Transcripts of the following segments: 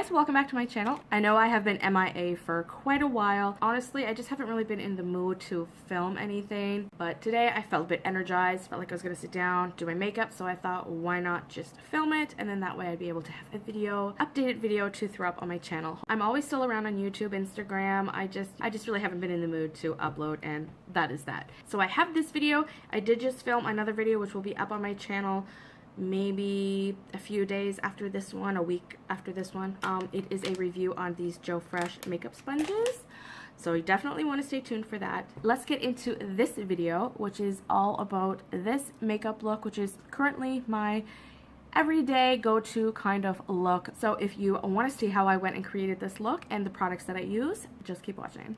guys, welcome back to my channel. I know I have been MIA for quite a while. Honestly, I just haven't really been in the mood to film anything, but today I felt a bit energized, felt like I was gonna sit down, do my makeup, so I thought why not just film it, and then that way I'd be able to have a video, updated video to throw up on my channel. I'm always still around on YouTube, Instagram. I just really haven't been in the mood to upload, and that is that. So I have this video. I did just film another video which will be up on my channel maybe a few days after this one, a week after this one. It is a review on these Joe Fresh makeup sponges, so you definitely want to stay tuned for that. Let's get into this video, which is all about this makeup look, which is currently my everyday go-to kind of look. So if you want to see how I went and created this look and the products that I use, just keep watching.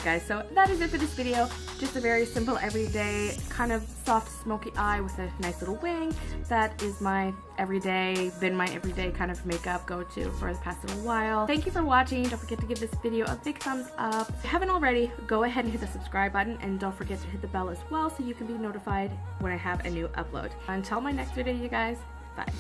Alright guys, so that is it for this video. Just a very simple everyday kind of soft smoky eye with a nice little wing. That is my everyday kind of makeup go-to for the past little while. Thank you for watching. Don't forget to give this video a big thumbs up. If you haven't already, go ahead and hit the subscribe button, and don't forget to hit the bell as well so you can be notified when I have a new upload. Until my next video, you guys, bye.